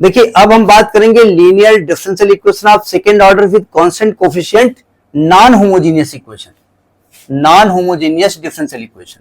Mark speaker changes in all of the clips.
Speaker 1: देखिए अब हम बात करेंगे linear differential equation of second order with constant coefficient non homogeneous equation, non homogeneous differential equation.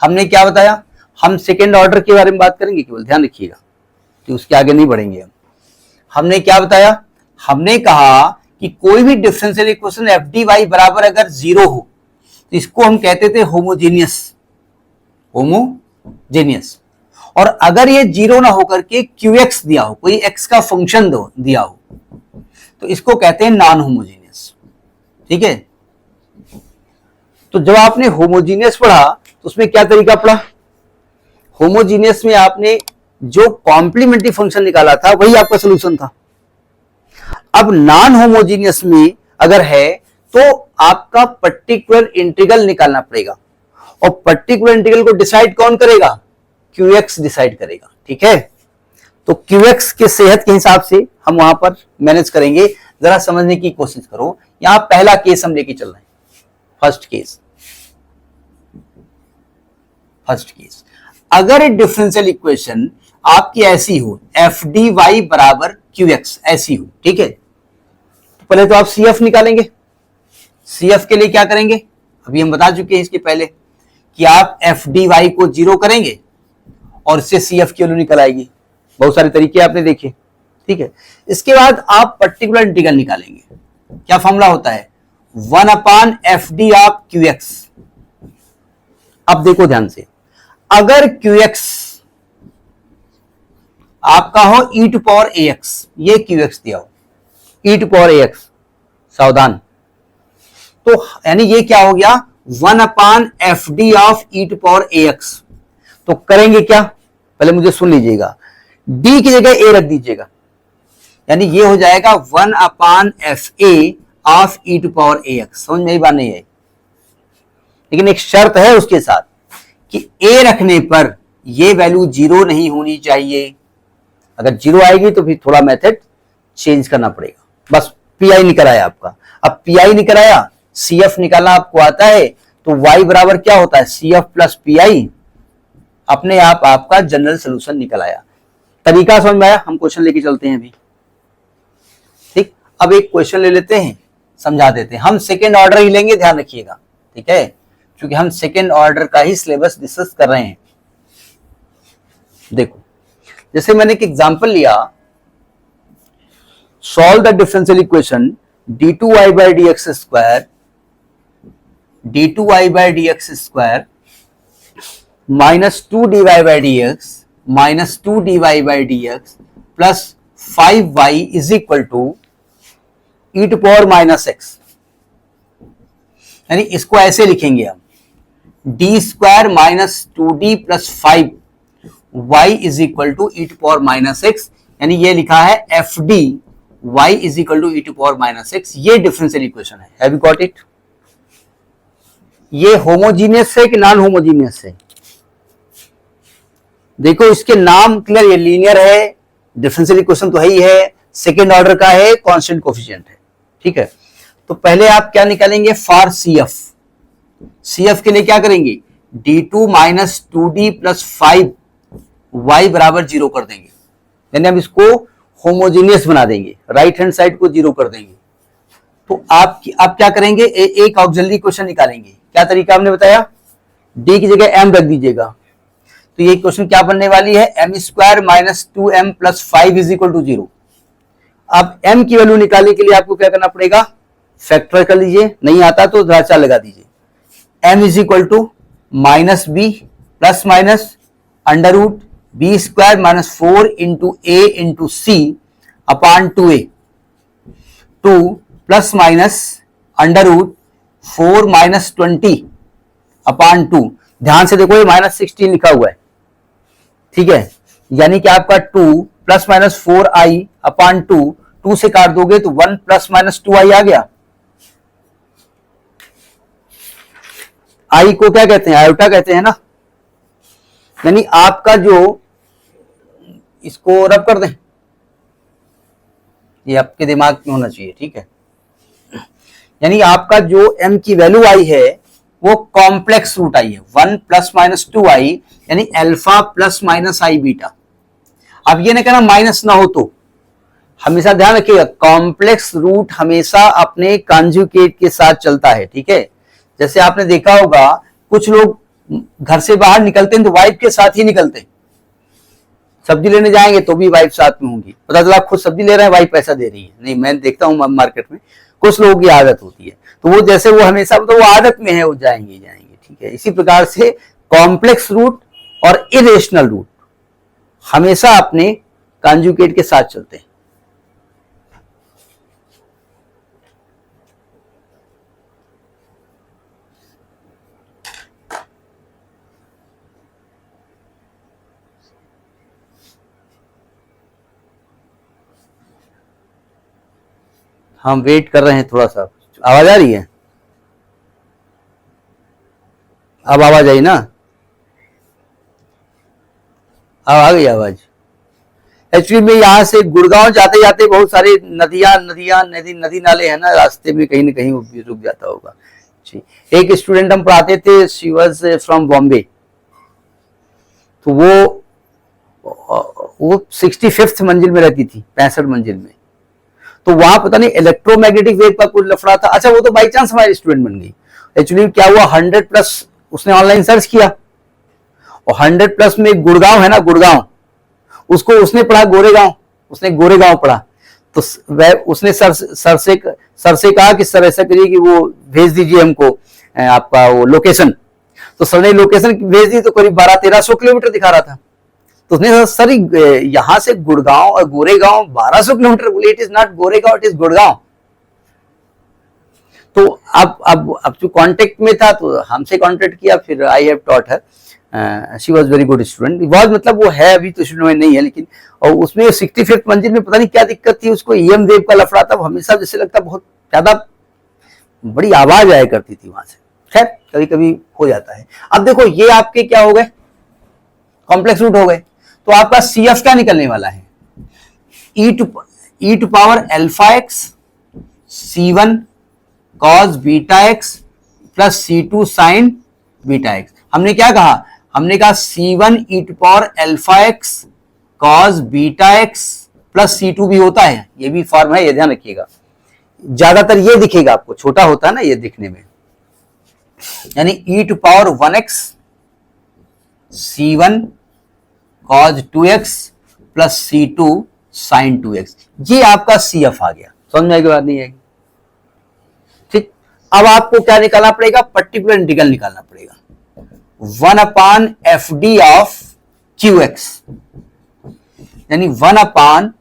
Speaker 1: हमने क्या बताया, हम सेकेंड ऑर्डर के बारे में बात करेंगे केवल, ध्यान रखिएगा कि उसके आगे नहीं बढ़ेंगे हम। हमने क्या बताया, हमने कहा कि कोई भी differential equation F D Y बराबर अगर जीरो हो तो इसको हम कहते थे होमोजेनियस, होमोजेनियस। और अगर ये जीरो ना होकर के क्यू एक्स दिया हो, कोई एक्स का फंक्शन दिया हो, तो इसको कहते हैं नॉन होमोजेनियस। ठीक है, तो जब आपने होमोजीनियस पढ़ा तो उसमें क्या तरीका पढ़ा, होमोजीनियस में आपने जो कॉम्प्लीमेंट्री फंक्शन निकाला था वही आपका सोल्यूशन था। अब नॉन होमोजीनियस में अगर है तो आपका पर्टिकुलर इंटीग्रल निकालना पड़ेगा, और पर्टिकुलर इंटीग्रल को डिसाइड कौन करेगा, क्यूएक्स डिसाइड करेगा। ठीक है, तो क्यूएक्स के सेहत के हिसाब से हम वहां पर मैनेज करेंगे। जरा समझने की कोशिश करो, यहां पहला केस हम लेके चल रहे हैं, फर्स्ट केस। अगर डिफरेंशियल इक्वेशन आपकी ऐसी हो, एफ डी वाई बराबर क्यू एक्स, ऐसी हो, ठीक है, तो पहले तो आप सी एफ निकालेंगे। सी एफ के लिए क्या करेंगे, अभी हम बता चुके हैं इसके पहले कि आप एफ डी वाई को जीरो करेंगे और इससे सी एफ की वैल्यू निकल आएगी। बहुत सारे तरीके आपने देखे। ठीक है, इसके बाद आप पर्टिकुलर इंटीग्रल निकालेंगे। क्या फॉर्मूला होता है, 1/fd ऑफ क्यू एक्स। अब देखो ध्यान से, अगर क्यू एक्स आपका हो e to power A X, ये क्यू एक्स दिया हो e to power A X, सावधान, तो यानी ये क्या हो गया 1/fd of e to power A X. तो करेंगे क्या, पहले मुझे सुन लीजिएगा, d की जगह a रख दीजिएगा, यानी ये हो जाएगा 1/fa of e to power A X. समझ में बात नहीं है, लेकिन एक शर्त है उसके साथ कि a रखने पर ये वैल्यू जीरो नहीं होनी चाहिए। अगर जीरो आएगी तो फिर थोड़ा मेथड चेंज करना पड़ेगा। बस पी निकल आया आपका। अब पी निकल आया, सी एफ निकालना आपको आता है, तो y बराबर क्या होता है, C F plus P I, अपने आप आपका जनरल सोल्यूशन निकल आया। तरीका समझ में आया, हम क्वेश्चन लेके चलते हैं अभी। ठीक, अब एक क्वेश्चन ले लेते हैं, समझा देते हैं। हम सेकेंड ऑर्डर ही लेंगे, ध्यान रखिएगा। ठीक है, क्योंकि हम सेकेंड ऑर्डर का ही सिलेबस डिस्कस कर रहे हैं। देखो, जैसे मैंने एक एग्जांपल लिया, solve the differential equation d2y by dx square minus 2dy by dx minus 2dy by dx plus 5y is equal to e to power minus X. यानी इसको ऐसे लिखेंगे हम, D square minus 2d plus 5y is equal to e to power minus X. यानी ये लिखा है F D y is equal to e to power minus X. ये डिफरेंशियल इक्वेशन है। Have you got it? ये homogeneous है कि non homogeneous है? देखो इसके नाम क्लियर, ये लीनियर है, डिफरेंशियल इक्वेशन तो है ही है, सेकेंड ऑर्डर का है, कांस्टेंट कोफिशिएंट है। ठीक है, तो पहले आप क्या निकालेंगे, for C F. C F के लिए क्या करेंगे, d2 minus 2d plus 5y बराबर जीरो कर देंगे, यानी हम इसको होमोजीनियस बना देंगे, राइट हैंड साइड को जीरो कर देंगे। तो आप क्या करेंगे, एक ऑक्सिलरी क्वेश्चन निकालेंगे। क्या तरीका हमने बताया, d की जगह m रख दीजिएगा। तो ये क्वेश्चन क्या बनने वाली है, m square minus 2m plus 5 is equal to 0। अब m की वैल्यू निकालने के लिए आपको क्या करना पड़ेगा, फैक्टर कर लीजिए, नहीं आता तो ढांचा लगा दीजिए। m is equal to minus b plus minus under root b square minus 4 into a into c upon 2a, 2 plus minus under root 4 minus 20 upon 2। ध्यान से देखो, ये माइनस 16 लिखा हुआ है। ठीक है, यानी कि आपका 2 प्लस माइनस 4i अपॉन 2 से काट दोगे तो 1 प्लस माइनस 2i आ गया। आई को क्या कहते हैं, आयोटा कहते हैं ना। यानी आपका जो, इसको रब कर दें, ये आपके दिमाग में होना चाहिए। ठीक है, यानी आपका जो m की वैल्यू आई है वो कॉम्प्लेक्स रूट आई है, 1 प्लस माइनस 2i, यानी अल्फा प्लस माइनस आई बीटा। अब ये ना कहना माइनस ना हो, तो हमेशा ध्यान रखिएगा कॉम्प्लेक्स रूट हमेशा अपने कॉन्जुगेट के साथ चलता है, ठीक है। जैसे आपने देखा होगा कुछ लोग घर से बाहर निकलते हैं तो वाइफ के साथ ही निकलते हैं, सब्जी लेने जाएंगे तो भी वाइफ साथ में होंगी, पता चला खुद सब्जी ले रहे हैं वाइफ पैसा दे रही है, नहीं मैं देखता हूं मार्केट में कुछ लोगों की आदत होती है, तो वो जैसे वो हमेशा तो वो आदत में है वो जाएंगे, ठीक है। इसी प्रकार से कॉम्प्लेक्स रूट और इरेशनल रूट हमेशा अपने कॉन्जुगेट के साथ चलते हैं। हम वेट कर रहे हैं थोड़ा सा, आवाज आ रही है? अब आवाज आई ना? अब आ गई आवाज। एक्चुअली में यहाँ से गुड़गांव जाते जाते बहुत सारे नदी नाले हैं ना रास्ते में, कहीं ना कहीं वो भी रुक जाता होगा जी। एक स्टूडेंट हम पढ़ाते थे, शी वाज फ्रॉम बॉम्बे, तो वो 65th मंजिल में रहती थी, 65 मंजिल में, तो वहां पता नहीं इलेक्ट्रोमैग्नेटिक वेव का कुछ लफड़ा था। अच्छा वो तो बाई चांस हमारी स्टूडेंट बन गई। एक्चुअली क्या हुआ, 100+ उसने ऑनलाइन सर्च किया और 100+ में गुड़गांव है ना, गुड़गांव, उसको उसने पढ़ा गोरेगांव, उसने गोरेगांव पढ़ा, तो उसने सर से कहा कि सर ऐसा करिए कि वो भेज दीजिए हमको आपका वो लोकेशन, तो सर ने लोकेशन भेज दी तो करीब 1200-1300 किलोमीटर दिखा रहा था। तो उसने सर यहां से गुड़गांव और गोरेगांव 1200 किलोमीटर, बोले it is not Goregaon, it is Gurgaon. तो अब जो कांटेक्ट में था तो हमसे कांटेक्ट किया, फिर I have taught her, she was very good student, बहुत मतलब वो है अभी तो स्टूडेंट में नहीं है, लेकिन और उसमें 65th मंजिल में पता नहीं क्या दिक्कत थी उसको, ईएम वेव का लफड़ा था, हमेशा जैसे लगता बहुत ज्यादा बड़ी आवाज आया करती थी वहां से। खैर कभी कभी हो जाता है। अब देखो ये आपके क्या हो गए, कॉम्प्लेक्स रूट हो गए, तो आपका CF क्या निकलने वाला है, e to power alpha x C1 cos beta x plus C2 sin beta x. हमने क्या कहा, हमने कहा C1 e to power alpha x cos beta x plus C2 भी होता है, ये भी फॉर्म है, ये ध्यान रखिएगा। ज्यादातर ये दिखेगा आपको, छोटा होता है ना ये दिखने में, यानी e to power 1x C1 cos 2x plus C2 sin 2x, ये आपका CF आ गया। समझ में आएगी बात, नहीं आएगी? ठीक, अब आपको क्या निकालना पड़ेगा, पर्टिकुलर इंटीग्रल निकालना पड़ेगा, 1/FD ऑफ QX, यानी 1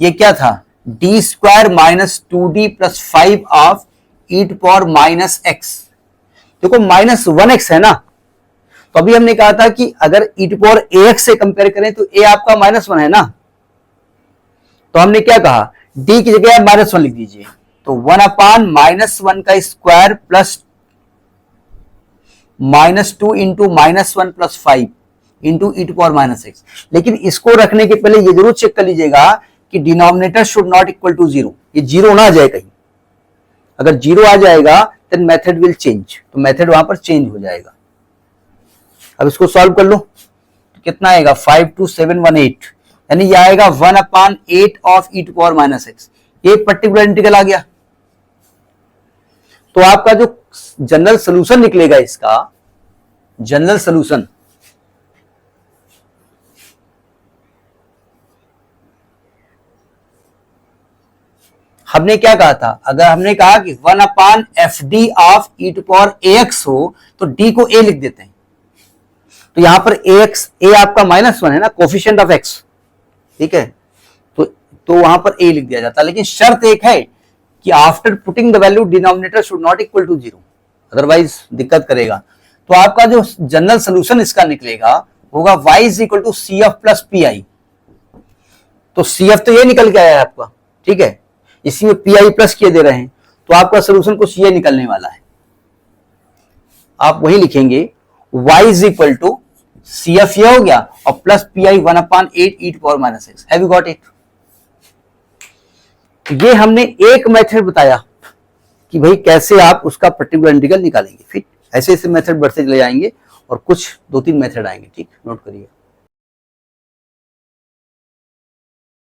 Speaker 1: ये क्या था, d² minus 2d plus 5 of e to power minus x। देखो -1x है ना, तो अभी हमने कहा था कि अगर e टू पावर ax से कंपेयर करें तो a आपका -1 है ना, तो हमने क्या कहा, d की जगह -1 लिख दीजिए, तो 1/-1 का square plus -2 into -1 plus 5 into e to power minus x। लेकिन इसको रखने के पहले ये जरूर चेक कर लीजिएगा कि denominator should not equal to 0, ये 0 ना आ जाए कहीं, अगर 0 आ जाएगा देन मेथड विल चेंज, तो मेथड वहां पर चेंज हो जाएगा। अब इसको सॉल्व कर लो, तो कितना आएगा, 52718, यानी ये आएगा 1/8 of e to power minus x, ये पर्टिकुलर इंटीग्रल आ गया। तो आपका जो जनरल सोल्यूशन निकलेगा, इसका जनरल सोल्यूशन हमने क्या कहा था, अगर हमने कहा कि 1/FD of e to power ax हो तो d को a लिख देते हैं, तो यहां पर a आपका -1 है ना, कोफिशिएंट ऑफ x, ठीक है, तो वहां पर a लिख दिया जाता है। लेकिन शर्त एक है कि after putting the value denominator should not equal to 0, otherwise दिक्कत करेगा। तो आपका जो जनरल सोल्यूशन इसका निकलेगा होगा y is equal to CF plus PI, तो CF तो ये निकल के आया है आपका, ठीक है, इसी में PI प्लस किए दे रहे हैं, तो आपका सोल्यूशन कुछ ये निकलने वाला है, आप वही लिखेंगे y is equal to CF ये हो गया और plus PI 1/8 e to power minus x। Have you got it? ये हमने एक मेथड बताया कि भाई कैसे आप उसका पर्टिकुलर इंटीग्रल निकालेंगे, फिर ऐसे ऐसे मेथड बढ़ते चले जाएंगे और कुछ 2-3 मेथड आएंगे, ठीक, नोट करिए।